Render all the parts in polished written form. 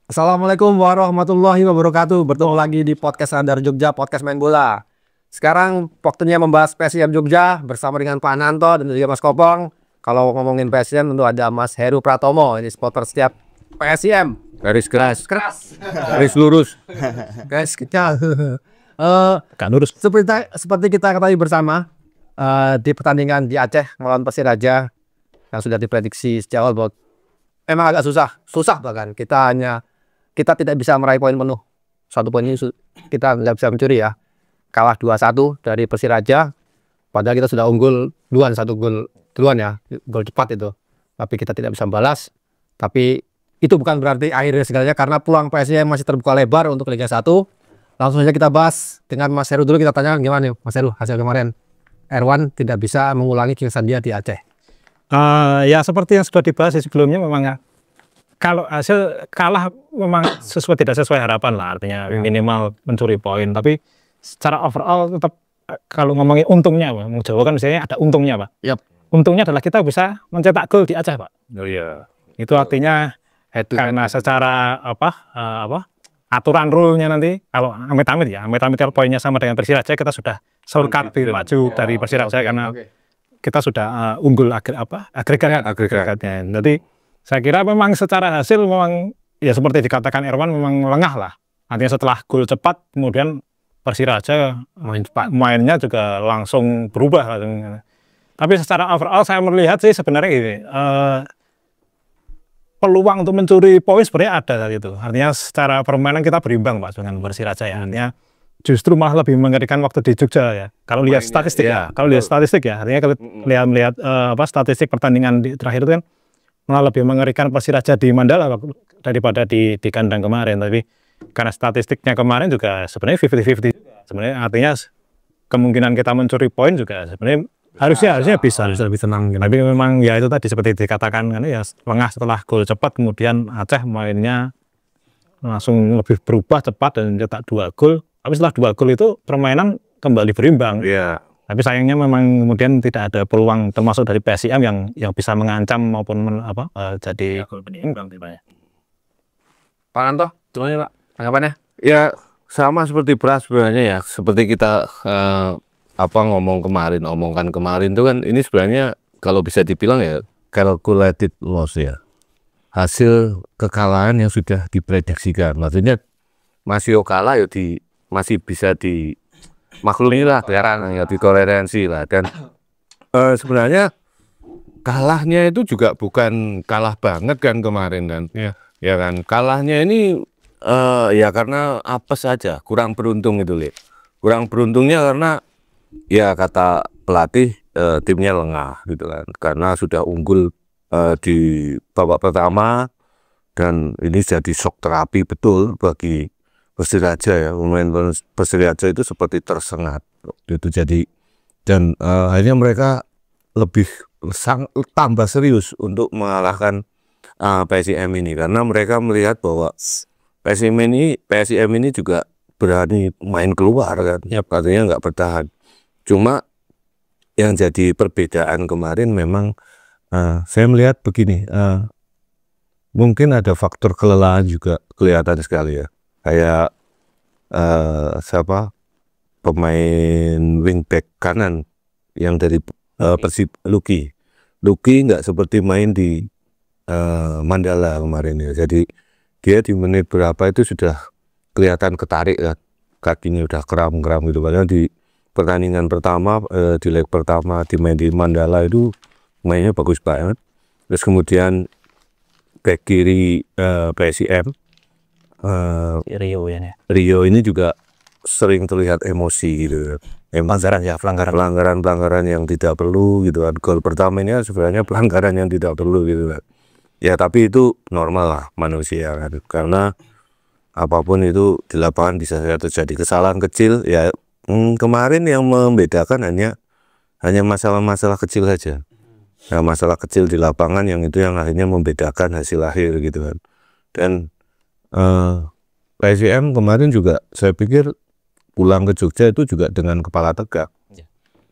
Assalamualaikum warahmatullahi wabarakatuh. Bertemu lagi di podcast Radar Jogja, podcast main bola. Sekarang waktunya membahas PSIM Jogja bersama dengan Pak Nanto dan juga Mas Kopong. Kalau ngomongin PSIM tentu ada Mas Heru Pratomo, ini supporter setiap PSIM. Garis keras, garis lurus. Guys, kita Kan lurus. seperti kita ketahui bersama di pertandingan di Aceh melawan Persiraja yang sudah diprediksi sejak awal bahwa memang agak susah bahkan kita tidak bisa meraih poin penuh. Satu poin ini kita nggak bisa mencuri ya. Kalah 2-1 dari Persiraja. Padahal kita sudah unggul duluan, 1 gol duluan ya. Gol cepat itu. Tapi kita tidak bisa balas. Tapi itu bukan berarti akhirnya segalanya. Karena peluang PSIM masih terbuka lebar untuk Liga 1. Langsung saja kita bahas dengan Mas Heru dulu. Kita tanya gimana nih Mas Heru hasil kemarin. Erwan tidak bisa mengulangi kesan dia di Aceh. Ya seperti yang sudah dibahas sebelumnya, memang ya, kalau hasil kalah memang tidak sesuai harapan lah, artinya minimal mencuri poin. Tapi secara overall tetap kalau ngomongin untungnya, Pak, mau Jawa kan misalnya ada untungnya, Pak. Yap. Untungnya adalah kita bisa mencetak gol di Aceh, Pak. Oh iya. Itu artinya karena secara aturan rule-nya nanti kalau amit-amit poinnya sama dengan Persiraja, kita sudah shortcut maju dari Persiraja karena kita sudah unggul agregatnya. Jadi saya kira memang secara hasil memang ya seperti dikatakan Erwan memang lengah lah. Artinya setelah gol cepat kemudian Persiraja mainnya juga langsung berubah. Tapi secara overall saya melihat sih sebenarnya ini, peluang untuk mencuri poin sebenarnya ada saat itu. Artinya secara permainan kita berimbang Pak dengan Persiraja ya. Artinya justru malah lebih mengerikan waktu di Jogja ya. Kalau lihat statistik artinya kalau melihat statistik pertandingan terakhir itu kan malah lebih mengerikan Persiraja di Mandala daripada di kandang kemarin. Tapi karena statistiknya kemarin juga sebenarnya 50-50 sebenarnya, artinya kemungkinan kita mencuri poin juga sebenarnya harusnya bisa lebih tenang gitu. Tapi memang ya itu tadi seperti dikatakan kan ya, lengah setelah gol cepat, kemudian Aceh mainnya langsung lebih berubah cepat dan cetak 2 gol. Tapi setelah 2 gol itu permainan kembali berimbang. Iya. Tapi sayangnya memang kemudian tidak ada peluang termasuk dari PSIM yang bisa mengancam maupun jadi gol penyeimbang tipanya. Pak Nanto, gimana Pak? Tanggapannya? Ya sama seperti Pras sebenarnya ya. Seperti kita omongan kemarin itu kan, ini sebenarnya kalau bisa dibilang ya calculated loss ya. Hasil kekalahan yang sudah diprediksikan. Maksudnya masih kalah ya masih bisa dimaklumi lah, ya ditoleransi lah. Dan sebenarnya kalahnya itu juga bukan kalah banget kan kemarin kan. Ya kan, kalahnya ini ya karena apes saja, kurang beruntung itu, Li. Kurang beruntungnya karena ya kata pelatih timnya lengah gitu kan. Karena sudah unggul di babak pertama dan ini jadi shock terapi betul bagi Persiraja ya. Pemain Persiraja itu seperti tersengat itu. Jadi dan akhirnya mereka lebih tambah serius untuk mengalahkan PSIM ini, karena mereka melihat bahwa PSIM ini juga berani main keluar kan, artinya nggak bertahan. Cuma yang jadi perbedaan kemarin memang saya melihat begini, mungkin ada faktor kelelahan juga kelihatan sekali ya. Kayak pemain wingback kanan yang dari Persib, Luki nggak seperti main di Mandala kemarin ya. Jadi dia di menit berapa itu sudah kelihatan ketarik ya, kakinya udah kram gitu. Padahal di pertandingan pertama, di leg pertama main di Mandala itu mainnya bagus banget. Terus kemudian back kiri PSIM Rio ini juga sering terlihat emosi gitu. Pelanggaran yang tidak perlu gitu kan. Gol pertama ini sebenarnya pelanggaran yang tidak perlu gitu kan. Ya tapi itu normal lah manusia kan. Karena apapun itu di lapangan bisa saja terjadi kesalahan kecil ya. Kemarin yang membedakan hanya masalah-masalah kecil saja. Ya, masalah kecil di lapangan yang itu yang akhirnya membedakan hasil akhir gitu kan. Dan PSIM kemarin juga saya pikir pulang ke Jogja itu juga dengan kepala tegak,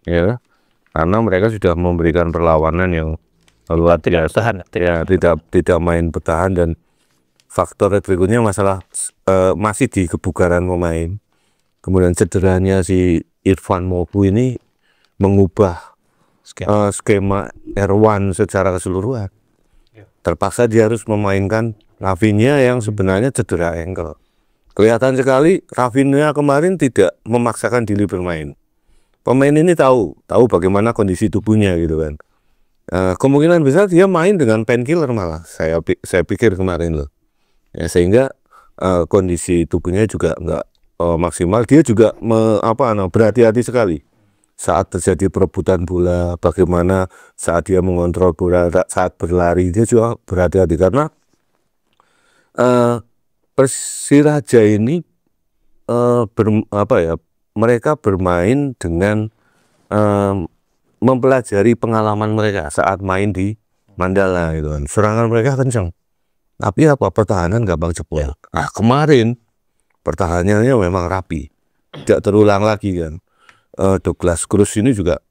ya, karena mereka sudah memberikan perlawanan yang luar biasa, tidak main bertahan dan faktor berikutnya masalah masih di kebugaran pemain. Kemudian cederanya si Irfan Mobu ini mengubah skema R1 secara keseluruhan. Terpaksa dia harus memainkan Rafinha yang sebenarnya cedera ankle. Kelihatan sekali Rafinha kemarin tidak memaksakan diri bermain. Pemain ini tahu bagaimana kondisi tubuhnya gitu kan. Kemungkinan besar dia main dengan painkiller malah. Saya pikir kemarin loh. Ya, sehingga kondisi tubuhnya juga nggak maksimal. Dia juga berhati-hati sekali saat terjadi perebutan bola, bagaimana saat dia mengontrol bola, saat berlari dia juga berhati-hati karena Persiraja ini mereka bermain dengan mempelajari pengalaman mereka saat main di Mandala gitu kan. Serangan mereka kencang, tapi pertahanan gampang jebol. Nah, kemarin pertahanannya memang rapi, tidak terulang lagi kan. Douglas Cruz ini juga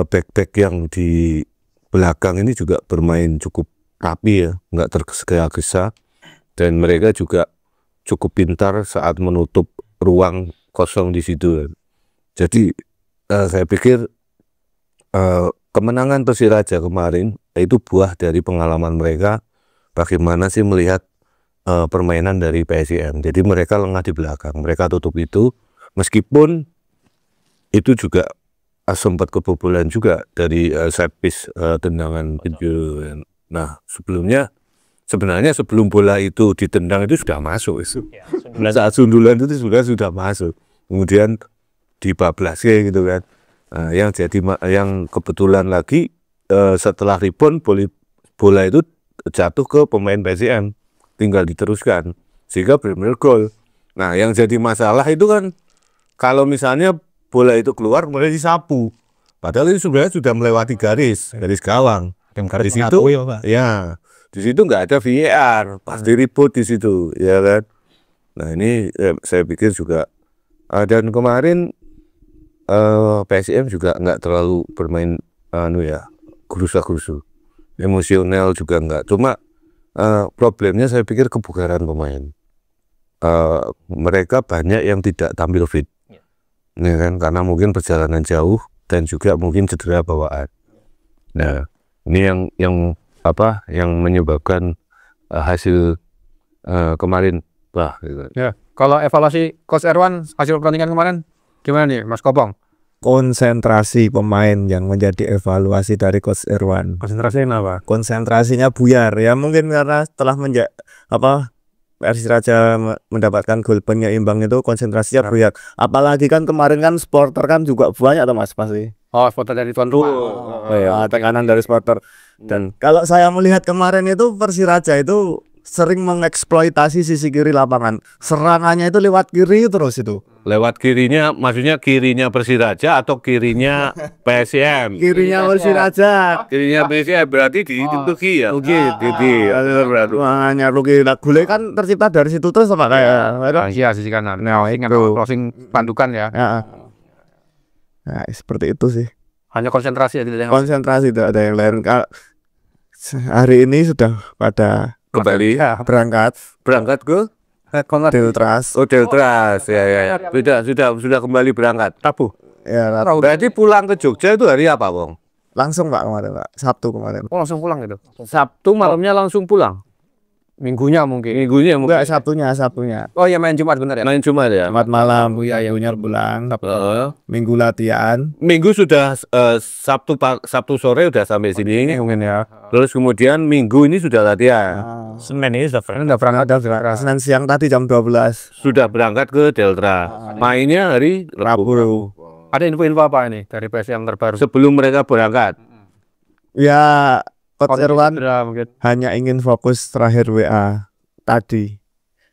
back yang di belakang ini juga bermain cukup rapi ya, nggak tergesa-gesa, dan mereka juga cukup pintar saat menutup ruang kosong di situ. Jadi saya pikir kemenangan Persiraja kemarin itu buah dari pengalaman mereka bagaimana sih melihat permainan dari PSIM. Jadi mereka lengah di belakang, mereka tutup itu. Meskipun itu juga sempat kebobolan juga dari set piece tendangan video. Nah, sebenarnya sebelum bola itu ditendang itu sudah masuk. Saat sundulan itu sudah masuk. Kemudian dibablas gitu kan. Yang kebetulan lagi setelah rebound bola itu jatuh ke pemain PSIM, tinggal diteruskan sehingga benar-benar gol. Nah, yang jadi masalah itu kan kalau misalnya bola itu keluar mulai disapu, padahal itu sebenarnya sudah melewati garis gawang. Di situ, ya, di situ nggak ada VAR, pasti ribut di situ, ya kan. Nah ini saya pikir juga, dan kemarin PSIM juga nggak terlalu bermain gerusa-gerusu, emosional juga nggak. Cuma problemnya saya pikir kebugaran pemain. Mereka banyak yang tidak tampil fit. Ya kan, karena mungkin perjalanan jauh dan juga mungkin cedera bawaan. Nah, ini yang menyebabkan hasil kemarin. Gitu. Ya, kalau evaluasi Coach Erwan hasil pertandingan kemarin gimana nih, Mas Kopong? Konsentrasi pemain yang menjadi evaluasi dari Coach Erwan. Konsentrasinya apa? Konsentrasinya buyar ya, mungkin karena setelah Persiraja mendapatkan gol penyeimbang itu konsentrasinya buyar. Apalagi kan kemarin kan supporter kan juga banyak tuh Mas pasti. Oh, supporter dari tuan rumah. Tekanan dari supporter. Dan kalau saya melihat kemarin itu Persiraja itu sering mengeksploitasi sisi kiri lapangan. Serangannya itu lewat kiri terus itu. Lewat kirinya, maksudnya kirinya Persiraja atau kirinya PSIM? Kirinya Persiraja. Kirinya PSIM berarti di Turki ya? Turki. Hanya Ruki. Gule kan tercipta dari situ terus apa kayak? Iya, sisi kanan. Nah, ingat crossing pandukan ya. Nah, seperti itu sih. Hanya konsentrasi ya, konsentrasi, tidak ada yang lain. Hari ini sudah pada kembali berangkat ke Deltras. Oh, Deltras ya. Sudah kembali berangkat. Rabu. Ya, berarti pulang ke Jogja itu hari apa, Bang? Langsung Pak kemarin, Pak. Sabtu kemarin. Oh, langsung pulang gitu. Sabtu malamnya langsung pulang. Minggunya mungkin. Enggak, Sabtunya. Oh iya, main Jumat benar ya. Main Jumat ya. Jumat malam Junior pulang. Minggu latihan. Minggu sudah Sabtu sore udah sampai sini mungkin ya. Terus kemudian Minggu ini sudah latihan. Senin ini sudah berangkat. Senin siang tadi jam 12. Sudah berangkat ke Deltra. Mainnya hari Rabu. Ada info-info apa ini dari PSIM terbaru sebelum mereka berangkat? Ya, Coach Erwan mungkin hanya ingin fokus terakhir WA tadi.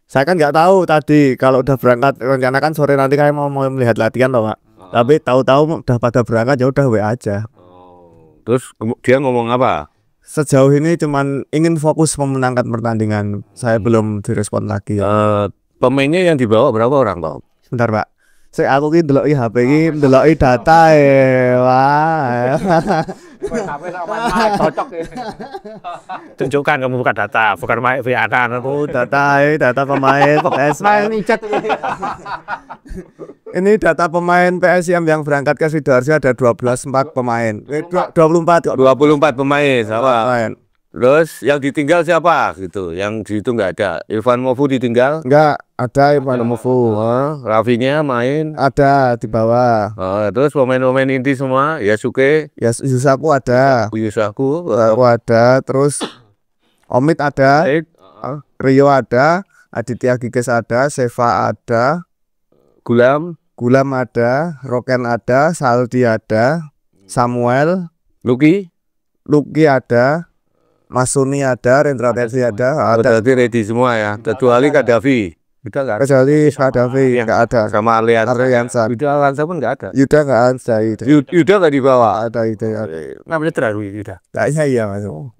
Saya kan nggak tahu tadi kalau udah berangkat, rencana kan sore nanti kayak mau melihat latihan loh Pak. Tapi tahu-tahu udah pada berangkat ya udah WA aja. Terus dia ngomong apa? Sejauh ini cuman ingin fokus memenangkan pertandingan. Saya belum direspon lagi. Pemainnya yang dibawa berapa orang, Pak? Sebentar Pak. Aku ki ndeloki HP ki, ndeloki data wah. cocok ya. Tunjukkan kamu buka data, bukan main VA kan. Oh, data pemain PSM. Ini data pemain PSM yang berangkat ke Sidoarjo ada 24 pemain. 24 kok. 24 pemain sama. Pemain. Terus yang ditinggal siapa gitu? Yang di itu nggak ada. Irfan Mofu ditinggal? Enggak, ada Ivan Mofu. Rafinya main? Ada di bawah. Terus pemain-pemain inti semua? Yasuke? Yusaku ada. Yusaku? Aku ada. Terus Omid ada. Rio ada. Aditya Giges ada. Seva ada. Gulam ada. Roken ada. Saldi ada. Samuel. Luki ada. Masuni ada, Rendra Tersi ada. berarti ready semua ya. Kecuali Kadafi. Udah nggak ada. Kecuali Kadafi nggak ada. Sama Arliansa. Yuda pun nggak ada. Yuda nggak ada. Yuda nggak dibawa. Ada Yuda. Namanya terlalu Yuda. Kayaknya iya masuk.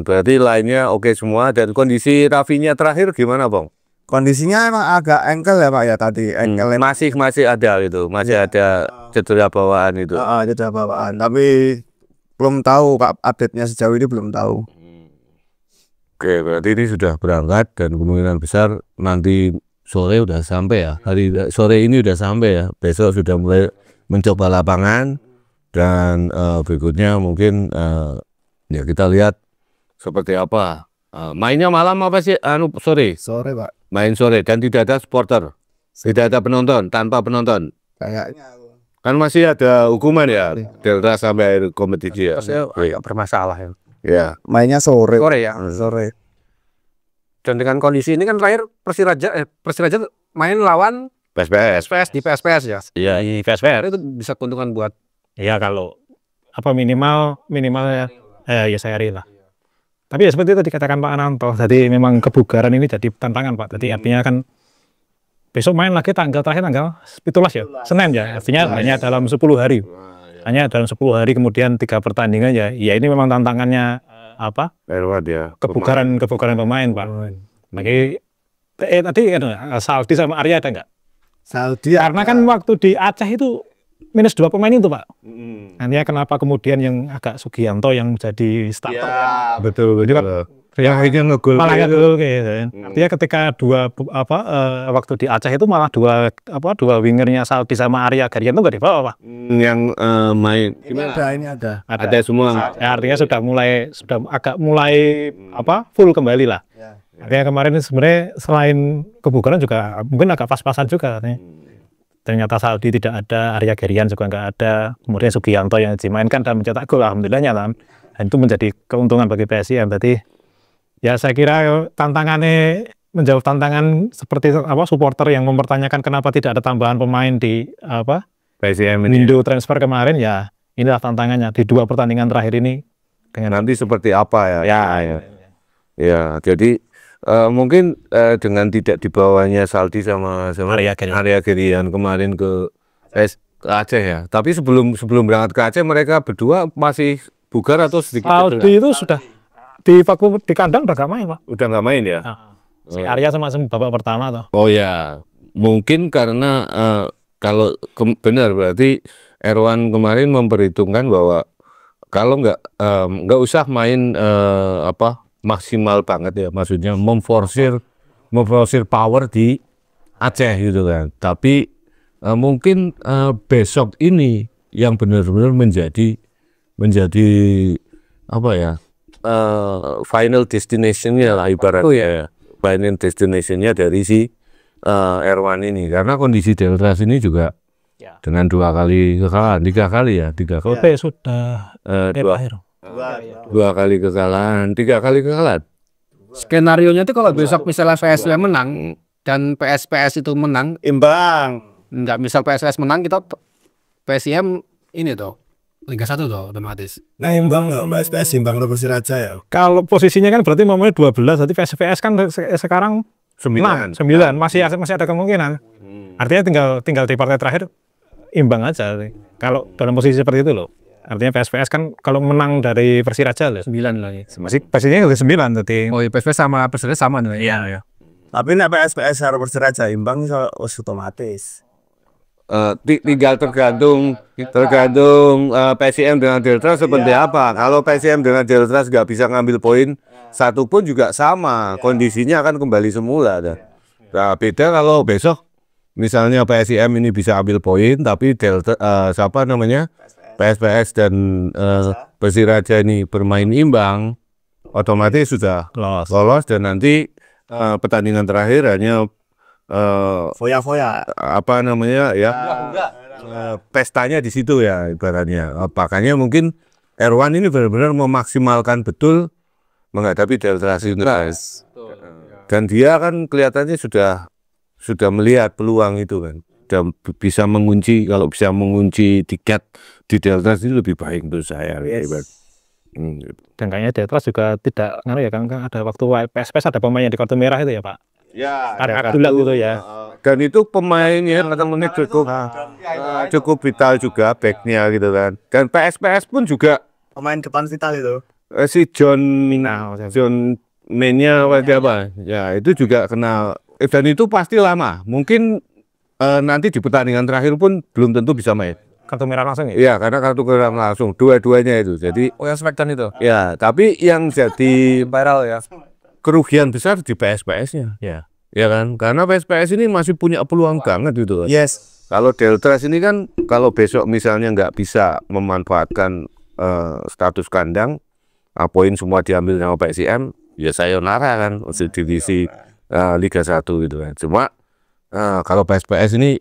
Berarti lainnya oke semua. Dan kondisi Rafinya terakhir gimana, Bang? Kondisinya emang agak engkel ya Pak ya tadi. Engkel Masih ada itu. Masih ada cedera bawaan itu. cedera bawaan. Tapi belum tahu Pak, update-nya sejauh ini belum tahu. Oke, berarti ini sudah berangkat dan kemungkinan besar nanti sore udah sampai ya. Hari sore ini udah sampai ya. Besok sudah mulai mencoba lapangan dan berikutnya mungkin ya kita lihat seperti apa. Mainnya malam apa sih? Sore. Sore Pak. Main sore dan tidak ada supporter. Tidak ada penonton, tanpa penonton. Kayaknya Kan masih ada hukuman ya. Delta sampai akhir kompetisi ya. Nggak bermasalah ya. Ya. mainnya sore. Sore ya. Sore. Dan dengan kondisi ini kan terakhir Persiraja main lawan PSPS. di PSPS ya. Iya, ini PSPR. Itu bisa keuntungan buat Iya, kalau apa minimal ya saya lah. Tapi ya seperti itu dikatakan Pak Ananto. Jadi memang kebugaran ini jadi tantangan Pak. Jadi artinya kan besok main lagi tanggal 17 ya, Senin ya. Artinya hanya dalam 10 hari. Hanya dalam 10 hari kemudian 3 pertandingan ya. Ya ini memang tantangannya apa? Ya. Kebugaran pemain Pak. Bagi tadi Saldi sama Arya ada nggak? Saudi Karena kan waktu di Aceh itu minus 2 pemain itu Pak. Nantinya kenapa kemudian yang agak Sugianto yang jadi starter? Ya, Betul. Jadi kan yang ini ngegol. malah ngegol gitu. Artinya ketika waktu di Aceh itu malah dua wingernya Saldi sama Arya Garian itu nggak dibawa Pak. Yang main ini ada. ada semua. Ya, artinya sudah agak mulai full kembali lah. Artinya kemarin sebenarnya selain kebugaran juga mungkin agak pas-pasan juga nih. Ternyata Saldi tidak ada, Arya Gerian juga nggak ada, kemudian Sugianto yang dimainkan dan mencetak gol, alhamdulillahnya dan itu menjadi keuntungan bagi PSIM. Berarti ya saya kira tantangannya menjawab tantangan seperti supporter yang mempertanyakan kenapa tidak ada tambahan pemain di PSIM ini. window transfer kemarin, ya inilah tantangannya di 2 pertandingan terakhir ini. Dengan Nanti seperti apa ya? Ya, jadi mungkin dengan tidak dibawanya Saldi sama Arya Gerian kemarin ke Aceh ya. Tapi sebelum berangkat ke Aceh mereka berdua masih bugar atau sedikit Saldi itu sudah di kandang udah gak main Pak. udah nggak main ya? Si Arya sama babak pertama toh. Oh ya, mungkin karena kalau benar berarti Erwan kemarin memperhitungkan bahwa kalau nggak usah main maksimal banget ya, maksudnya memforsir power di Aceh gitu kan. Tapi mungkin besok ini yang benar-benar menjadi final destination-nya lah ibaratnya. Final destination-nya dari si Erwan ini, karena kondisi Delta ini juga dengan 2 kali kekalahan, 3 kali. Sudah 2 kali kekalahan, 3 kali kekalahan. skenario-nya itu kalau besok misalnya PSIM menang dan PSPS itu menang, Imbang. nggak misal PSS menang, kita PSIM ini tuh Liga 1 tuh otomatis. Nah imbang nggak PSPS imbang lo Persiraja ya. Kalau posisinya kan berarti momennya 12, jadi PSPS kan sekarang 9 masih ada kemungkinan. Artinya tinggal di partai terakhir imbang aja. Kalau dalam posisi seperti itu loh. Artinya PSPS kan kalau menang dari Persiraja loh 9 lagi. masih posisinya udah 9 tadi. Oh iya, PSPS sama Persiraja sama nih. Iya. Tapi nek PSPS harus Persiraja imbang otomatis. tinggal tergantung PSM dengan Delta seperti apa. Kalau PSM dengan Delta nggak bisa ngambil poin satu pun juga sama, kondisinya akan kembali semula. Nah, beda kalau besok misalnya PSM ini bisa ambil poin, tapi Delta siapa namanya PSPS dan Persiraja ini bermain imbang, otomatis sudah lolos dan nanti pertandingan terakhir hanya foya-foya apa namanya ya pestanya di situ ya ibaratnya. Makanya mungkin Erwan ini benar-benar memaksimalkan betul menghadapi Delta Sunrise. Dan dia kan kelihatannya sudah melihat peluang itu kan. Dan bisa mengunci, kalau bisa mengunci tiket di Delta itu lebih baik menurut saya. Dan kayaknya Delta juga tidak ya kan ada waktu PSPS ada pemain yang di kartu merah itu ya Pak. Ya, ada gitu ya. Dan itu pemainnya menit cukup vital juga backnya gitu kan. Dan PSPS pun juga pemain depan vital itu. Si John mainnya apa? Ya itu juga kena. Dan itu pasti lama. Mungkin nanti di pertandingan terakhir pun belum tentu bisa main. Kartu merah langsung ya? Iya, karena kartu merah langsung dua-duanya itu. Jadi yang Smackdown itu. Ya, tapi yang jadi viral ya. Kerugian besar di PSPS-nya. Ya. Ya kan? Karena PSPS ini masih punya peluang banget gitu. Yes. Kalau Delta ini kan kalau besok misalnya nggak bisa memanfaatkan status kandang, poin semua diambil sama PSM, ya sayonara kan untuk divisi Liga 1 gitu kan. Cuma kalau PSPS ini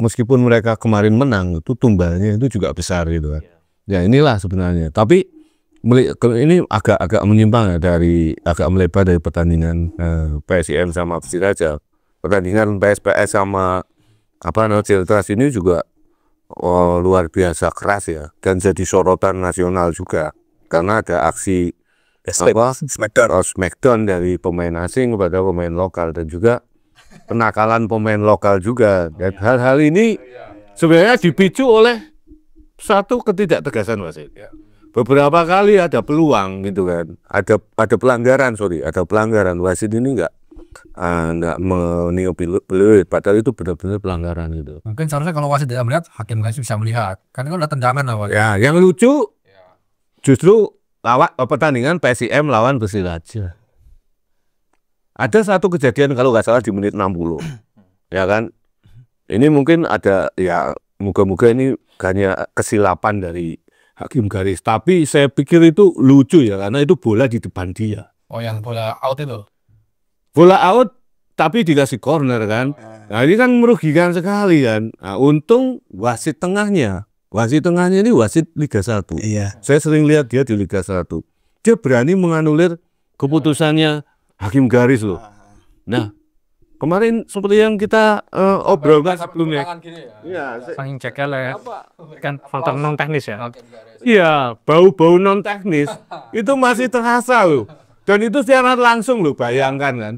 meskipun mereka kemarin menang itu tumbalnya itu juga besar gitu kan. Ya inilah sebenarnya. Tapi ini agak menyimpang ya agak melebar dari pertandingan PSM sama Persiraja. Pertandingan PSPS sama Delta ini juga luar biasa keras ya dan jadi sorotan nasional juga karena ada aksi Smackdown dari pemain asing kepada pemain lokal dan juga kenakalan pemain lokal juga. Dan hal-hal ini sebenarnya dipicu oleh satu ketidaktegasan wasit. Beberapa kali ada peluang gitu kan, ada pelanggaran wasit ini nggak meniup peluit, padahal itu benar-benar pelanggaran gitu. Mungkin seharusnya kalau wasit tidak melihat, hakim garis bisa melihat, karena kan udah tendangan apa? Ya, yang lucu justru pertandingan PSM lawan Persiraja. Ada satu kejadian kalau nggak salah di menit 60, ya kan? Ini mungkin ada ya, moga-moga ini hanya kesilapan dari hakim garis, tapi saya pikir itu lucu ya karena itu bola di depan dia. Oh, yang bola out itu? Bola out tapi dikasih corner kan. Nah ini kan merugikan sekali kan. Nah, untung wasit tengahnya ini wasit Liga 1. Iya. Saya sering lihat dia di Liga 1. Dia berani menganulir keputusannya hakim garis loh. Nah kemarin seperti yang kita obrolkan sebelumnya. Saking ceknya lah ya. Kan faktor non teknis ya. Iya, bau-bau non teknis itu masih terasa loh. Dan itu secara langsung loh, bayangkan kan.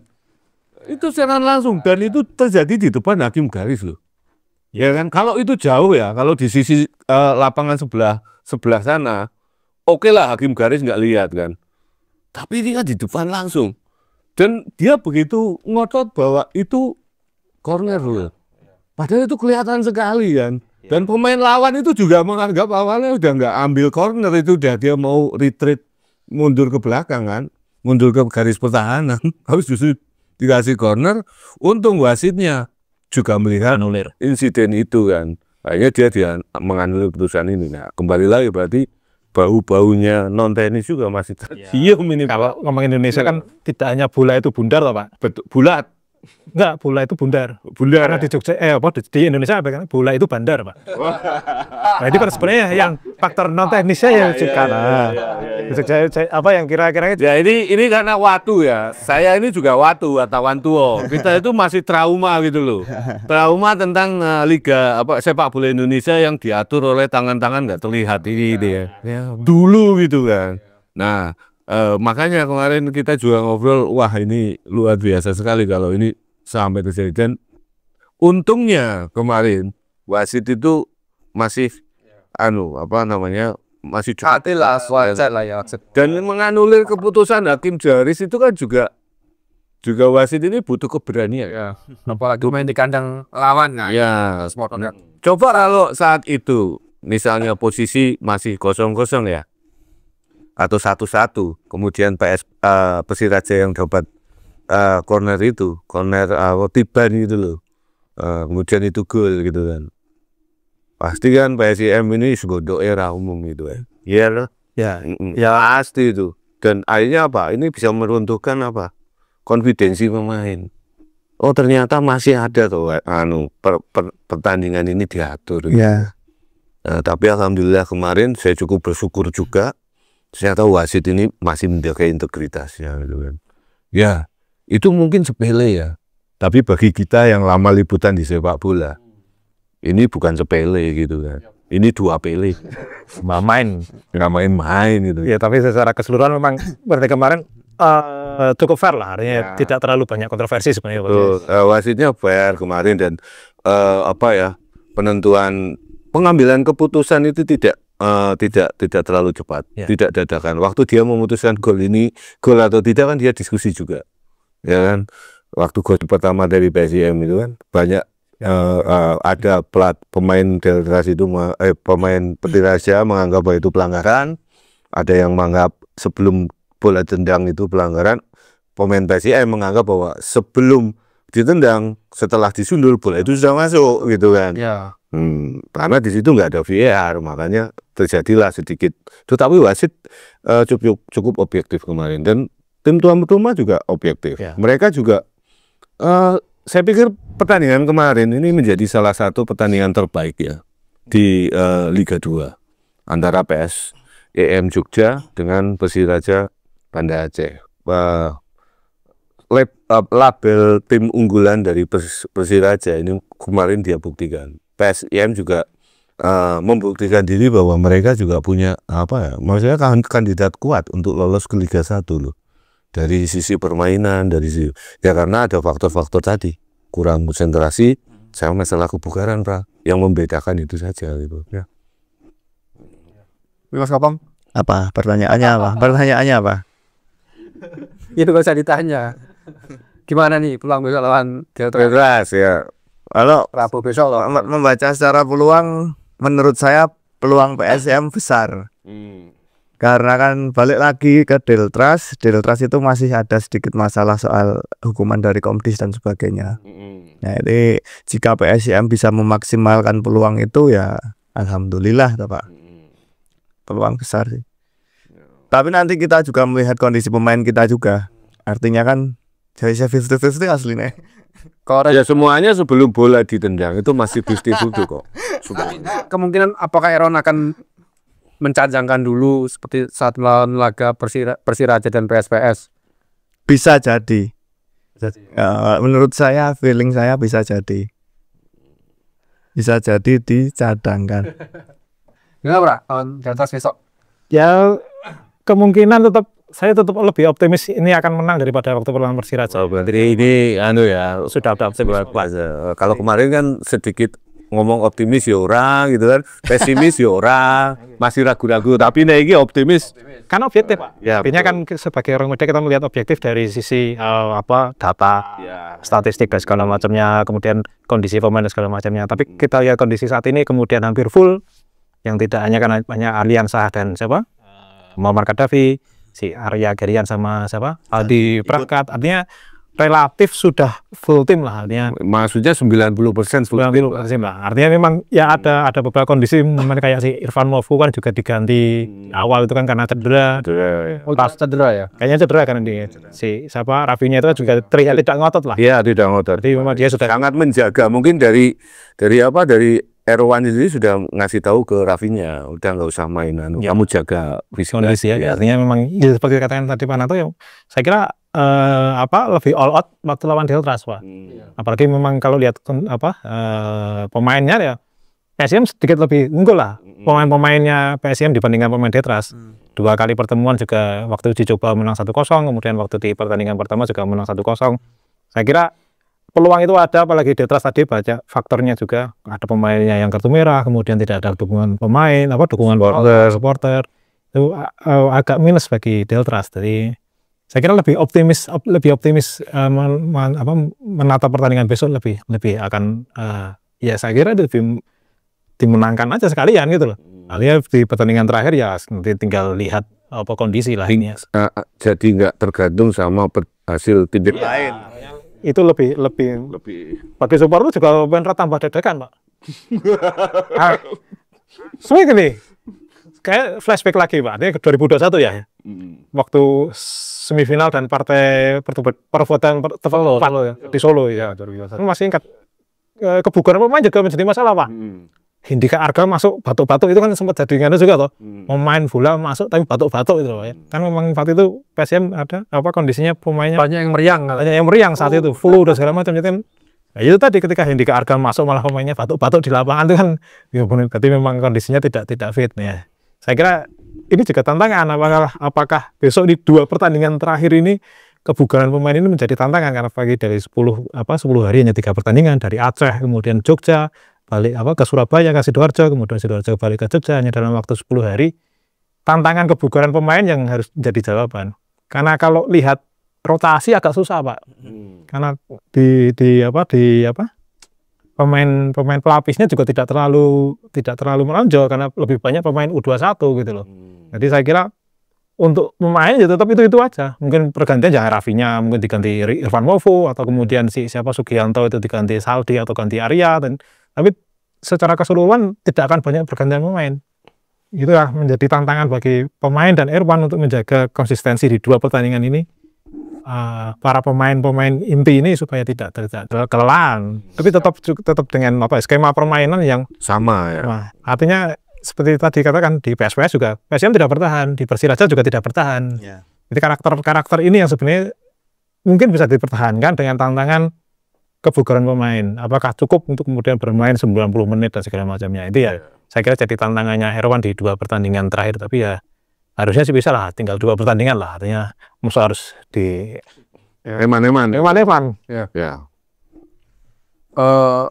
Itu secara langsung dan itu terjadi di depan hakim garis loh. Ya kan, kalau itu jauh ya, kalau di sisi lapangan sebelah sana, oke lah hakim garis nggak lihat kan. Tapi dia di depan langsung. Dan dia begitu ngotot bahwa itu corner loh. Padahal itu kelihatan sekali kan. Dan pemain lawan itu juga menganggap awalnya udah nggak ambil corner, itu udah dia mau retreat mundur ke belakang kan. Mundur ke garis pertahanan. Harus justru dikasih corner. Untung wasitnya juga melihat insiden itu kan. Akhirnya dia menganulir keputusan ini. Nah kembali lagi berarti bau-baunya non tenis juga masih tercium ini. Kalau ngomong Indonesia kan tidak hanya bola itu bundar loh Pak. Betul, bulat. Enggak, bola itu bundar. Karena di Jogja di Indonesia apa kan bola itu bandar Pak. Nah itu kan sebenarnya yang faktor non teknisnya yang juga. Apa yang kira-kira itu? Ya ini karena waktu ya. Saya ini juga wartawan tua. Kita itu masih trauma gitu loh. Trauma tentang liga sepak bola Indonesia yang diatur oleh tangan-tangan nggak terlihat ini dia. Ya, dulu gitu kan. Nah, makanya kemarin kita juga ngobrol, wah ini luar biasa sekali kalau ini sampai terjadi. Dan untungnya kemarin wasit itu masih masih cukup, dan menganulir keputusan hakim garis itu kan juga juga wasit ini butuh keberanian. Ya. Apalagi main di kandang lawan kan. Ya, Supporter. coba kalau saat itu misalnya posisi masih 0-0 ya, atau 1-1, kemudian Persiraja yang dapat corner Tiban gitu loh, kemudian itu gol gitu kan, pasti kan PSIM ini segodok era umum gitu ya. Iya loh. Ya, Ya pasti itu. Dan akhirnya apa? Ini bisa meruntuhkan apa? Konfidensi pemain. Oh ternyata masih ada tuh pertandingan ini diatur. ya. Tapi alhamdulillah kemarin saya cukup bersyukur juga. Ternyata wasit ini masih menjaga integritasnya gitu kan. Ya, itu mungkin sepele ya. Tapi bagi kita yang lama liputan di sepak bola, ini bukan sepele gitu kan. Ini 2 pele. Nggak main-main gitu. Ya, tapi secara keseluruhan memang berarti kemarin cukup fair lah, artinya tidak terlalu banyak kontroversi sebenarnya. Wasitnya fair kemarin dan penentuan pengambilan keputusan itu tidak terlalu cepat, tidak dadakan. Waktu dia memutuskan gol atau tidak kan dia diskusi juga, ya kan. Waktu gol pertama dari PSIM itu kan banyak ada pemain Deltras itu pemain Persiraja menganggap bahwa itu pelanggaran, ada yang menganggap sebelum bola tendang itu pelanggaran, pemain PSIM menganggap bahwa sebelum ditendang setelah disundul bola itu sudah masuk gitu kan. Ya. Karena di situ nggak ada VAR, makanya terjadilah sedikit. Tetapi wasit cukup objektif kemarin dan tim tuan rumah juga objektif. Ya. Mereka juga, saya pikir pertandingan kemarin ini menjadi salah satu pertandingan terbaik ya di Liga 2 antara PSIM Jogja dengan Persiraja Banda Aceh. Label tim unggulan dari Persiraja ini kemarin dia buktikan. PSIM juga membuktikan diri bahwa mereka juga punya maksudnya kandidat kuat untuk lolos ke Liga 1 loh. Dari sisi permainan, dari sisi ya karena ada faktor-faktor tadi, kurang konsentrasi, sama masalah kebugaran yang membedakan itu saja gitu ya. Mas Kopong, Apa? Pertanyaannya apa? itu gak usah ditanya. Gimana nih peluang besok lawan Deltras ya. Kalau Rabu besok loh. membaca secara peluang, menurut saya peluang PSM besar. Karena kan balik lagi ke Deltras itu masih ada sedikit masalah soal hukuman dari Komdis dan sebagainya. Nah, jadi jika PSM bisa memaksimalkan peluang itu ya alhamdulillah Pak. Peluang besar sih. Tapi nanti kita juga melihat kondisi pemain kita juga. Artinya kan jadi 50-50 aslinya. Ya semuanya sebelum bola ditendang itu masih 50-50 kok. Kemungkinan apakah Aaron akan mencadangkan dulu seperti saat melawan laga Persiraja dan PSPS? Bisa jadi. Ya, menurut saya, feeling saya bisa jadi. Bisa jadi dicadangkan. Gimana Bra? Lawan Deltras besok? Ya kemungkinan saya tetap lebih optimis ini akan menang daripada waktu perlawan Persiraja. Berarti ini sudah optimis. Kalau kemarin kan sedikit ngomong optimis ya orang gitu kan, pesimis ya orang, masih ragu-ragu, tapi ini optimis. Kan objektif Pak. Ya, artinya kan sebagai orang muda kita melihat objektif dari sisi data, statistik dan segala macamnya, kemudian kondisi pemain dan segala macamnya. Tapi kita lihat kondisi saat ini kemudian hampir full, yang tidak hanya karena banyak Arlian Shah dan Muhammad Kadafi, si Arya Gerian sama Aldi Prakat, artinya relatif sudah full tim lah, artinya maksudnya 90% full tim lah. Artinya memang ya ada beberapa kondisi kayak si Irfan Mofu kan juga diganti awal itu kan karena cedera. Cedera ya? Kayaknya cedera kan si Rafinya itu juga terlihat tidak ngotot lah. Iya, tidak ngotot. Jadi memang dia sudah sangat menjaga. Mungkin dari Erwan ini sudah ngasih tahu ke Rafinya, udah nggak usah mainan, kamu jaga kondisi ya. Artinya memang ya, seperti katakan tadi Pak Nato ya, saya kira lebih all out waktu lawan Deltras Pak. Apalagi memang kalau lihat pemainnya ya PSM sedikit lebih unggul lah. Pemain-pemainnya PSM dibandingkan pemain Deltras. 2 kali pertemuan juga waktu dicoba menang 1-0, kemudian waktu di pertandingan pertama juga menang 1-0. Saya kira peluang itu ada, apalagi Deltras tadi banyak faktornya juga, ada pemainnya yang kartu merah, kemudian tidak ada dukungan pemain, dukungan supporter itu agak minus bagi Deltras. Jadi saya kira lebih optimis menata pertandingan besok lebih akan ya saya kira lebih dimenangkan aja sekalian gitu loh. Alias di pertandingan terakhir ya nanti tinggal lihat apa kondisi lah ini. Jadi nggak tergantung sama hasil tindak lain. Itu lebih bagi supporter juga pengen tambah deg-degan, Pak. Soalnya gini, kayak flashback lagi, Pak. Ini 2021 ya. Waktu semifinal dan partai pervotan di Solo ya 2021. Masih ingat kebugaran pemain juga menjadi masalah, Pak. Hindika Arga masuk batuk-batuk itu kan sempat jadi nganu juga toh. Pemain bola masuk tapi batuk-batuk itu loh ya. Kan memang waktu itu PSM ada kondisinya pemainnya banyak yang meriang saat itu, flu dan segala macam. Jadi ya itu tadi ketika Hindika Arga masuk malah pemainnya batuk-batuk di lapangan itu kan ya berarti memang kondisinya tidak fit ya. Saya kira ini juga tantangan apakah besok di 2 pertandingan terakhir ini kebugaran pemain ini menjadi tantangan karena pagi dari 10 hari hanya 3 pertandingan dari Aceh kemudian Jogja balik ke Surabaya, ke Sidoarjo, kemudian Sidoarjo balik ke Jogja hanya dalam waktu 10 hari. Tantangan kebugaran pemain yang harus menjadi jawaban. Karena kalau lihat rotasi agak susah, Pak. Karena pemain pelapisnya juga tidak terlalu menonjol karena lebih banyak pemain U21 gitu loh. Jadi saya kira untuk pemain ya tetap itu aja. Mungkin pergantian jangan Rafinya mungkin diganti Irfan Movo atau kemudian Sugianto itu diganti Saldi atau ganti Arya tapi secara keseluruhan tidak akan banyak pergantian pemain. Itulah menjadi tantangan bagi pemain dan Irwan untuk menjaga konsistensi di 2 pertandingan ini. Para pemain inti ini supaya tidak kelelahan. Tapi tetap dengan skema permainan yang sama ya. Artinya seperti tadi katakan di PSPS juga PSM tidak bertahan, di Persiraja juga tidak bertahan. Jadi karakter ini yang sebenarnya mungkin bisa dipertahankan dengan tantangan kebugaran pemain. Apakah cukup untuk kemudian bermain 90 menit dan segala macamnya. Itu ya saya kira jadi tantangannya Irwan di 2 pertandingan terakhir. Tapi ya harusnya sih bisa lah, tinggal 2 pertandingan lah. Artinya musuh harus di eman-eman. Ya.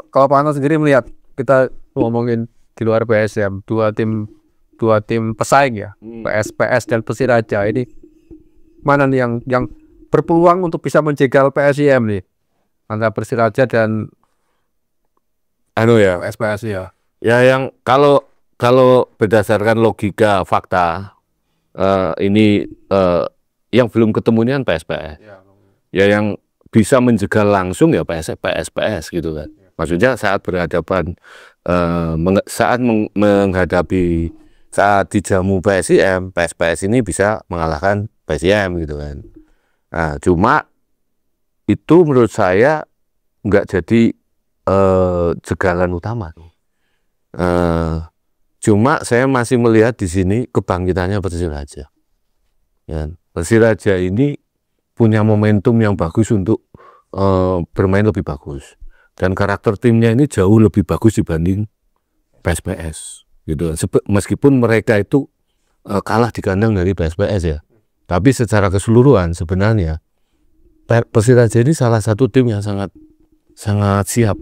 Kalau Pak Anto sendiri melihat kita ngomongin di luar PSM, dua tim pesaing ya, PS dan Persiraja ini mana nih yang berpeluang untuk bisa menjegal PSIM nih antara Persiraja dan SPS ya. Ya yang kalau berdasarkan logika fakta ini yang belum ketemu ini kan PSPS. Ya yang bisa menjegal langsung ya PS gitu kan. Maksudnya saat berhadapan menghadapi saat dijamu PSIM, PS ini bisa mengalahkan PSIM gitu kan. Nah, cuma itu menurut saya nggak jadi jegalan utama. Cuma saya masih melihat di sini kebangkitannya Persiraja. Ya, Persiraja ini punya momentum yang bagus untuk bermain lebih bagus. Dan karakter timnya ini jauh lebih bagus dibanding PSPS. Gitu. Meskipun mereka itu kalah di kandang dari PSPS ya. Tapi secara keseluruhan sebenarnya Persiraja ini salah satu tim yang sangat siap,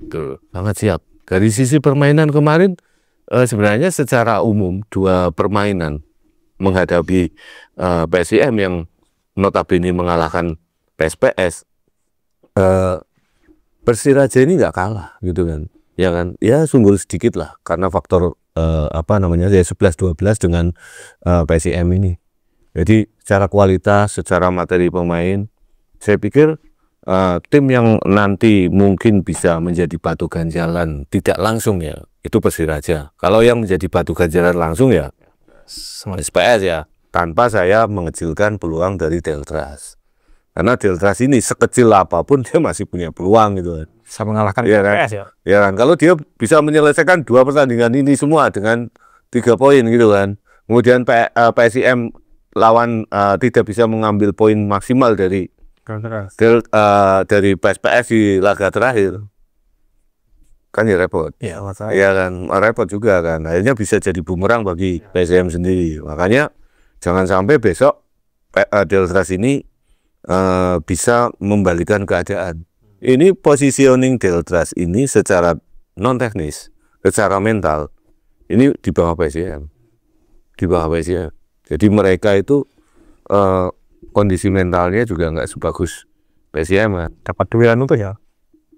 sangat siap. Dari sisi permainan kemarin sebenarnya secara umum 2 permainan menghadapi PSIM yang notabene mengalahkan PSPS, Persiraja ini nggak kalah gitu kan, ya kan? Ya sunggul sedikit lah karena faktor ya 11-12 dengan PSIM ini. Jadi secara kualitas, secara materi pemain, saya pikir tim yang nanti mungkin bisa menjadi batu ganjalan tidak langsung ya itu Persiraja. Kalau yang menjadi batu ganjalan langsung ya SPS ya, tanpa saya mengecilkan peluang dari Deltras. Karena Deltras ini sekecil apapun dia masih punya peluang gitu kan. Bisa mengalahkan PS ya. Ya kan, kalau dia bisa menyelesaikan 2 pertandingan ini semua dengan 3 poin gitu kan. Kemudian PSIM lawan tidak bisa mengambil poin maksimal dari PSPS di laga terakhir, kan ya repot. Ya kan, repot juga kan. Akhirnya bisa jadi bumerang bagi PSM sendiri. Makanya jangan sampai besok Deltras ini bisa membalikan keadaan. Ini positioning Deltras ini secara non teknis, secara mental ini di bawah PSM, Jadi mereka itu kondisi mentalnya juga nggak sebagus PSIM kan. Dapat duelan itu ya.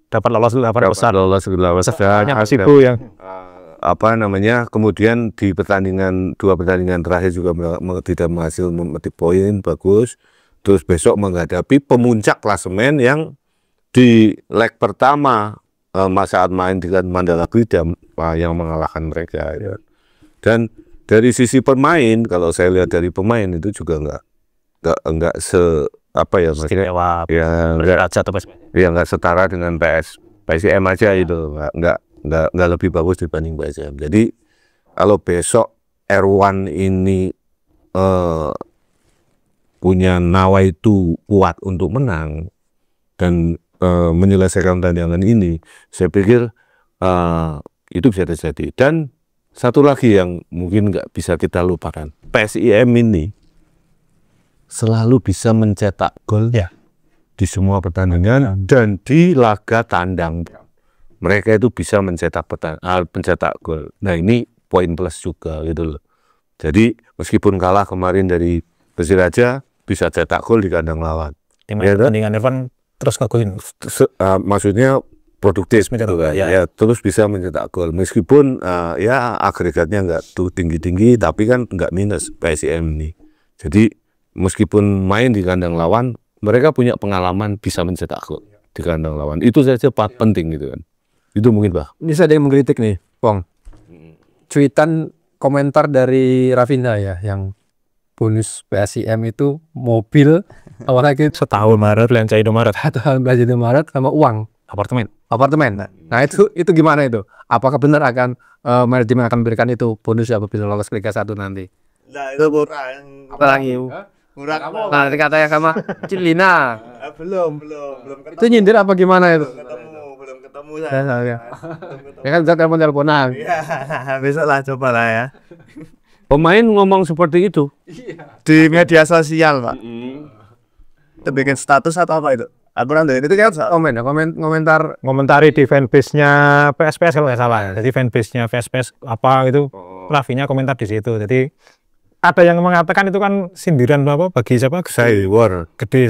Dapat lolos 8 besar. Lolos ke 8 besar. Itu yang Apa namanya, kemudian di dua pertandingan terakhir juga tidak berhasil memetik poin bagus. Terus besok menghadapi pemuncak klasemen yang di leg pertama saat main dengan Mandala Krida yang mengalahkan mereka. Ya. Dan dari sisi pemain, kalau saya lihat dari pemain itu juga nggak apa ya, Mas? Ya nggak setara dengan PSIM aja itu, nggak lebih bagus dibanding PSIM. Jadi kalau besok R1 ini punya nawaitu kuat untuk menang dan menyelesaikan tantangan ini, saya pikir itu bisa terjadi. Dan satu lagi yang mungkin nggak bisa kita lupakan, PSIM ini selalu bisa mencetak gol ya di semua pertandingan dan di laga tandang. Mereka itu bisa mencetak gol. Nah ini poin plus juga gitu loh. Jadi meskipun kalah kemarin dari Persiraja, bisa cetak gol di kandang lawan. Pertandingan Irfan terus ngegolin. Maksudnya produktif gitu kan. Ya, terus bisa mencetak gol. Meskipun ya agregatnya nggak tuh tinggi-tinggi, tapi kan nggak minus PSIM ini. Jadi meskipun main di kandang lawan, mereka punya pengalaman bisa mencetak gol di kandang lawan. Itu saja penting gitu kan. Itu mungkin Pak. Ini saya ada yang mengkritik nih, Pong. Cuitan komentar dari Rafinha ya, yang bonus PSIM itu mobil, apalagi Setahun Maret, lensa Indomaret. tahun belanja Maret sama uang Apartemen. Nah itu gimana itu? Apakah benar akan manajemen akan memberikan itu bonus apabila lolos Liga 1 nanti? Nah itu kurang. Apalagi Kurang. nah katanya sama Cilina Belum itu nyindir apa gimana itu? belum ketemu saya. Ya kan bisa telepon-teleponan. Ya, besok lah coba lah ya. Pemain ngomong seperti itu Di media sosial, Pak. Itu bikin status atau apa itu? Aturan dari itu kan Komentar Ngomentari di fanbase-nya PSPS kalau nggak salah. Jadi fanbase-nya PSPS apa itu, Rafinha komentar di situ. Jadi ada yang mengatakan itu kan sindiran apa bagi siapa? Saywar Gede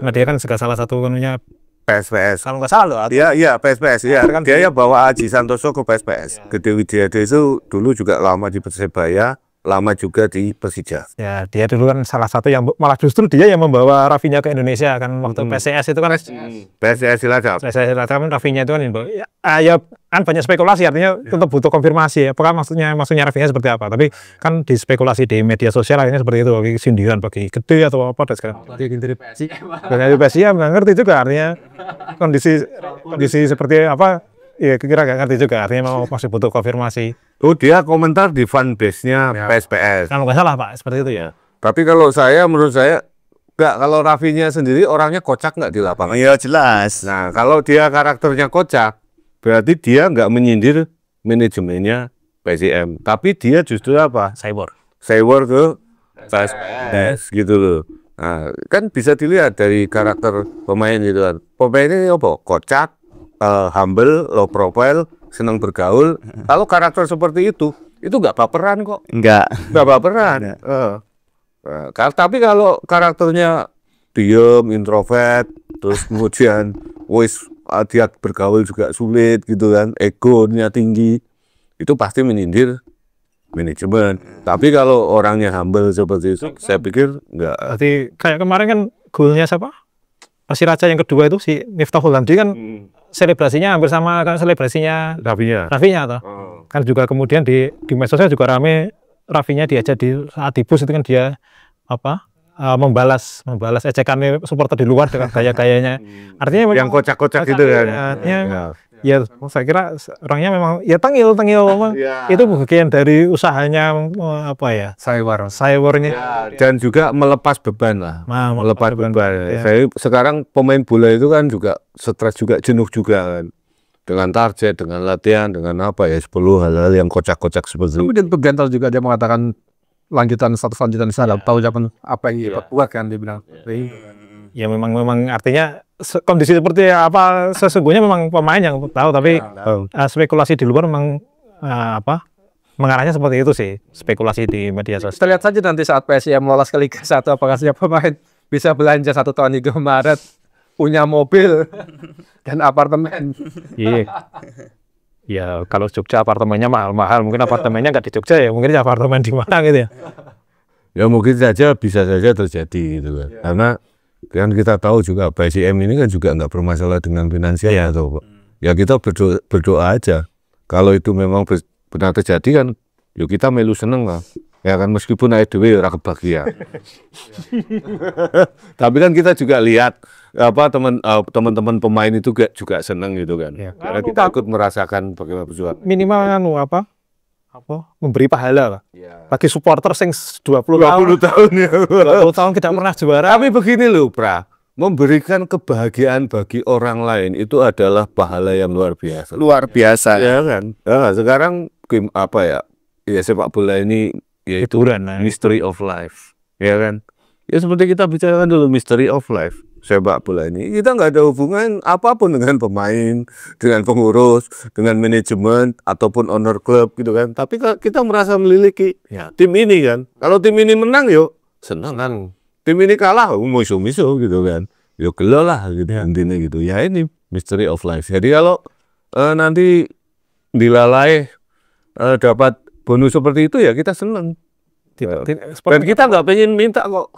nah dia kan salah satu kanunya PSPS. kalau nggak salah loh. Iya PSPS ya kan dia ya bawa Aji Santoso ke PSPS. Gede Widiade itu dulu juga lama di Persebaya, lama juga di Persija. Ya dia dulu kan salah satu yang malah justru dia yang membawa Rafinha ke Indonesia kan waktu PSIS itu kan PSIS Cilacap. saya kan Rafinha itu kan ya kan banyak spekulasi, artinya tetap butuh konfirmasi apakah maksudnya Rafinha seperti apa, tapi kan dispekulasi di media sosial akhirnya seperti itu, bagi sindiran bagi Gede atau apa dan sekarang dari PSIS ya nggak ngerti juga, artinya kondisi seperti apa ya kira nggak ngerti juga, artinya masih butuh konfirmasi. Oh dia komentar di fanbase-nya PSPS. Kalau nggak salah Pak seperti itu ya. Tapi menurut saya nggak, kalau Rafinha sendiri orangnya kocak nggak di lapangan. Iya jelas. Nah kalau dia karakternya kocak, berarti dia nggak menyindir manajemennya PSIM, tapi dia justru apa? Saywar ke PSPS gitu loh. Nah, kan bisa dilihat dari karakter pemain gitu kan. Pemain ini apa? Kocak, humble, low profile, senang bergaul. Kalau karakter seperti itu nggak baperan kok. Nggak Baperan. Tapi kalau karakternya diem, introvert, terus kemudian dia bergaul juga sulit gitu kan, egonya tinggi, itu pasti menyindir manajemen. Tapi kalau orangnya humble seperti itu, saya pikir enggak. Berarti kayak kemarin kan golnya siapa? Persiraja yang kedua itu si Miftahul Hamdi kan selebrasinya hampir sama kan selebrasinya Rafinha toh. Kan juga kemudian di medsosnya juga rame Rafinha diajak saat di bus itu kan dia apa? Membalas ejekan supporter di luar dengan gaya-gayanya. Artinya yang kocak-kocak gitu kan. Ya saya kira orangnya memang ya tengil itu bagian dari usahanya apa ya, saywarnya dan juga melepas beban lah, melepas beban. Ya. Saya sekarang pemain bola itu kan juga stres juga, jenuh juga kan, dengan target, dengan latihan, dengan apa ya 10 hal-hal yang kocak-kocak seperti itu. Kemudian Gental juga dia mengatakan status lanjutan di sana, tahu apa yang dibuat kan dia bilang. Ya memang artinya kondisi seperti apa sesungguhnya memang pemain yang tahu, tapi spekulasi di luar memang mengarahnya seperti itu sih, spekulasi di media sosial. Kita lihat saja nanti saat PSIM lolos ke Liga 1 apakah setiap pemain bisa belanja 1 tahun di Maret, punya mobil dan apartemen. Iya. Ya kalau Jogja apartemennya mahal-mahal, mungkin apartemennya nggak di Jogja ya, mungkin apartemen di mana gitu ya. Ya mungkin saja bisa saja terjadi gitu kan. Karena kan kita tahu juga PSIM ini kan juga nggak bermasalah dengan finansial atau ya kita berdoa aja. Kalau itu memang benar terjadi kan, yuk kita melu seneng lah. Ya kan meskipun ae dhewe ora kebahagiaan. Tapi kan kita juga lihat apa teman-teman pemain itu juga seneng gitu kan. Ya. Karena kita ikut merasakan bagaimana perjuangan. Minimal apa memberi pahala lah. Bagi supporter sing 20 tahun ya. 20 tahun tidak pernah juara. Tapi begini loh, Pra. Memberikan kebahagiaan bagi orang lain itu adalah pahala yang luar biasa. Luar biasa. Ya kan. Nah, sekarang game apa ya? Ya sepak bola ini yaitu Hiburan, nah. mystery of life. Ya kan. Ya seperti kita bicarakan dulu mystery of life. Sepak bola ini kita nggak ada hubungan apapun dengan pemain, dengan pengurus, dengan manajemen ataupun owner klub gitu kan. Tapi kita merasa memiliki ya, tim ini kan. Kalau tim ini menang yuk senang kan. Tim ini kalah musuh-musuh gitu kan. Yuk gelo lah gitu intinya gitu. Ya ini mystery of life. Jadi kalau nanti dilalai dapat bonus seperti itu ya kita senang. Dan kita nggak pengen minta kok.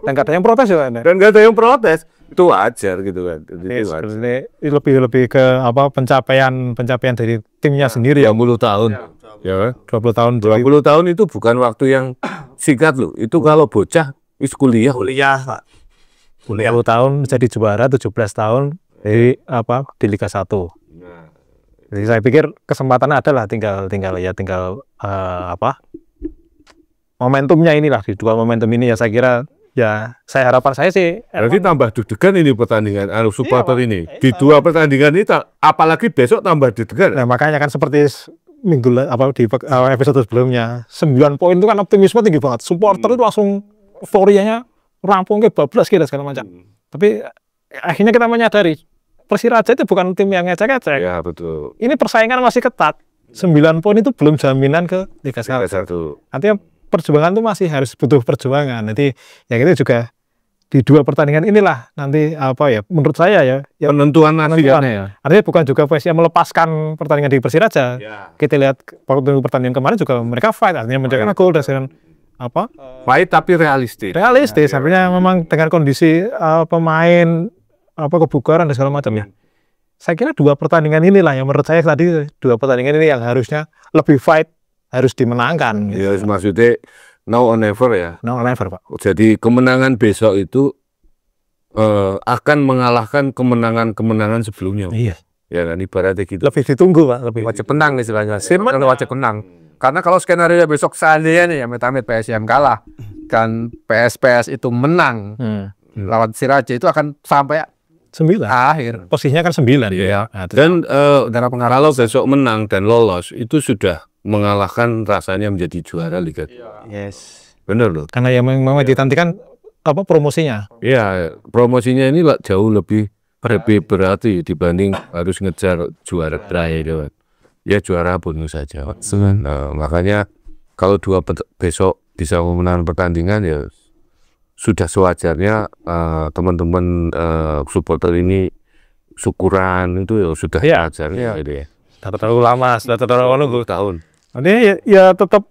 Dan nggak ada yang protes ya, Anda? Dan nggak ada yang protes, itu wajar gitu kan. Ini lebih ke apa pencapaian dari timnya sendiri ya. 20 tahun, ya. 20 tahun. 20 tahun itu bukan waktu yang singkat loh. Itu kalau bocah is kuliah, Pak. 20 tahun jadi juara, 17 tahun di di Liga 1. Jadi saya pikir kesempatan ada lah, tinggal momentumnya inilah, di dua momentum ini ya saya kira ya harapan saya sih nanti tambah deg-degan ini pertandingan supporter ini di dua pertandingan ini apalagi besok tambah deg-degan. Nah makanya kan seperti di episode sebelumnya 9 poin itu kan optimisme tinggi banget, supporter itu langsung euforianya rampung ke bablas gitu segala macam. Tapi akhirnya kita menyadari Persiraja itu bukan tim yang ngecek-ngecek. Ya betul. Ini persaingan masih ketat. 9 poin itu belum jaminan ke Liga 1. Artinya perjuangan itu masih harus butuh perjuangan. Nanti yang itu juga di dua pertandingan inilah nanti menurut saya ya penentuan nasibnya ya. Artinya bukan juga PSIS melepaskan pertandingan di Persiraja. Kita lihat waktu pertandingan kemarin juga mereka fight, artinya mencetak gol dan fight tapi realistis. Artinya memang dengan kondisi pemain kebugaran dan segala macam ya. Saya kira dua pertandingan inilah yang menurut saya tadi dua pertandingan ini yang harusnya lebih fight, harus dimenangkan. Ya maksudnya now or never ya. Now or never, Pak. Jadi kemenangan besok itu akan mengalahkan kemenangan sebelumnya. Iya. Ya kan ibaratnya gitu. Lebih ditunggu, Pak. Lebih Wajib menang istilahnya. Wajib menang. Karena kalau skenario besok seandainya nih ya amit-amit PSIM kalah kan PS itu menang lawan Persiraja itu akan sampai 9 akhir. Posisinya kan 9 ya. Dan kalau besok menang dan lolos itu sudah mengalahkan rasanya menjadi juara Liga. Yes. Bener loh. Karena yang memang ditantikan promosinya. Iya, promosinya ini jauh lebih berarti dibanding harus ngejar juara terakhir. Ya juara bonus saja. Makanya kalau besok bisa memenangkan pertandingan ya sudah sewajarnya teman-teman supporter ini syukuran itu ya sudah sewajarnya gitu ya. Sudah terlalu lama, sudah terlalu 20 tahun. Artinya ya tetap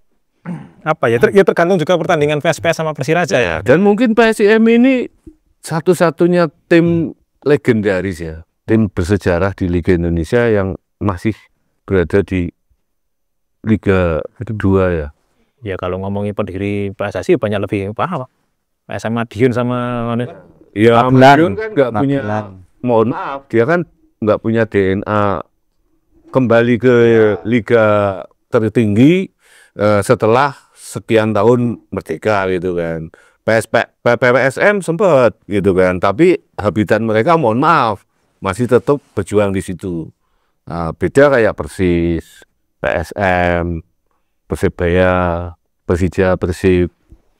tergantung juga pertandingan PSPS sama Persiraja ya. Dan mungkin PSIM ini satu-satunya tim legendaris ya, tim bersejarah di Liga Indonesia yang masih berada di Liga 2 ya. Ya kalau ngomongin pendiri PSSI banyak lebih paham, Pak. PSM Madiun sama ya Madiun kan nggak punya, mohon maaf, dia kan nggak punya DNA kembali ke liga tertinggi setelah sekian tahun merdeka gitu kan. PSM sempat gitu kan, tapi habitat mereka mohon maaf masih tetap berjuang di situ. Beda kayak Persis, PSM, Persebaya, Persija, Persib.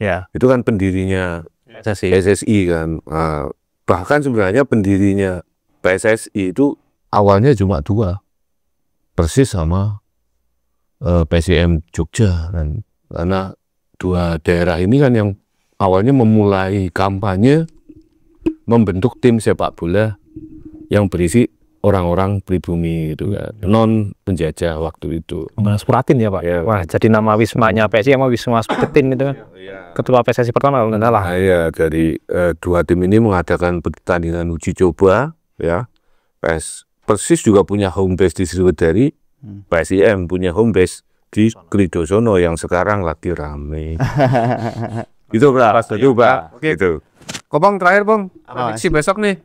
Ya. Itu kan pendirinya PSSI kan. Bahkan sebenarnya pendirinya PSSI itu awalnya cuma 2. Persis sama PSIM Jogja kan. Karena dua daerah ini kan yang awalnya memulai kampanye membentuk tim sepak bola yang berisi orang-orang pribumi gitu kan, non penjajah waktu itu. Mas Puratin ya Pak. Ya. Wah, jadi nama wismanya PSI sama Wisma Sputin itu kan. Ketua PSSI pertama kalau nggak salah. Nah, ya, dari dua tim ini mengadakan pertandingan uji coba ya. Persis juga punya home base di Sriwedari, PSIM punya home base di Klidosono yang sekarang lagi rame. Itu Pak, itu Pak. Oke. Gitu. Kobong terakhir Bang, prediksi besok nih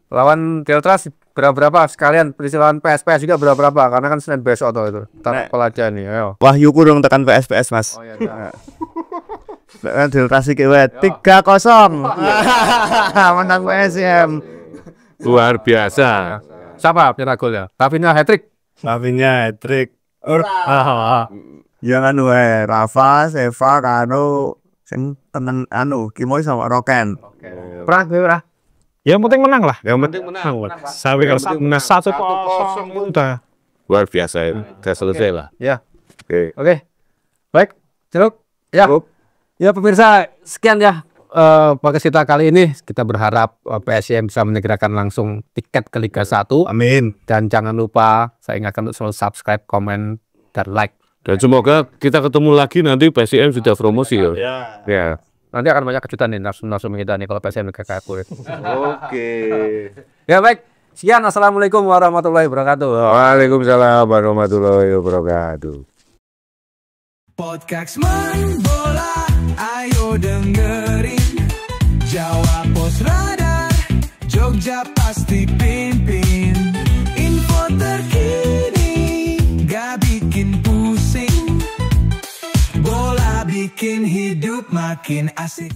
lawan Deltras berapa sekalian prediksi lawan PS juga berapa karena kan Senin besok tuh itu. Ntar aja nih, ayo. Wahyu kurang tekan PS Mas. Oh iya. Kan Deltras iki wae 3-0. Menang PSM. Luar biasa. Siapa pencetak gol ya? Rafinha hat-trick. Rafinha hat-trick. Jangan wae Rafa, Seva, Kano sing temen Kimoy sama Roken. Pernah. Ya yang penting menang lah. Yang penting menang. Sampai kalau menang 1-0 udah. Luar biasa ya. Udah selesai lah. Ya. Oke. Baik, Celuk. Ya. Ya pemirsa, sekian ya podcast kita kali ini. Kita berharap PSIM bisa menyegerakan langsung tiket ke Liga 1. Amin. Dan jangan lupa saya ingatkan untuk selalu subscribe, komen, dan like. Dan semoga kita ketemu lagi nanti PSIM sudah promosi ya. Ya. Nanti akan banyak kejutan nih narsum-narsum kita nih kalau PSIM kayak kulit. Oke. Ya baik. Sekian, assalamualaikum warahmatullahi wabarakatuh. Waalaikumsalam warahmatullahi wabarakatuh. Podcast Main Bola, ayo dengerin. Jawa Pos Radar, Jogja pasti pimpin. Info terkini, gak bikin pusing. Bola bikin hidup makin asik.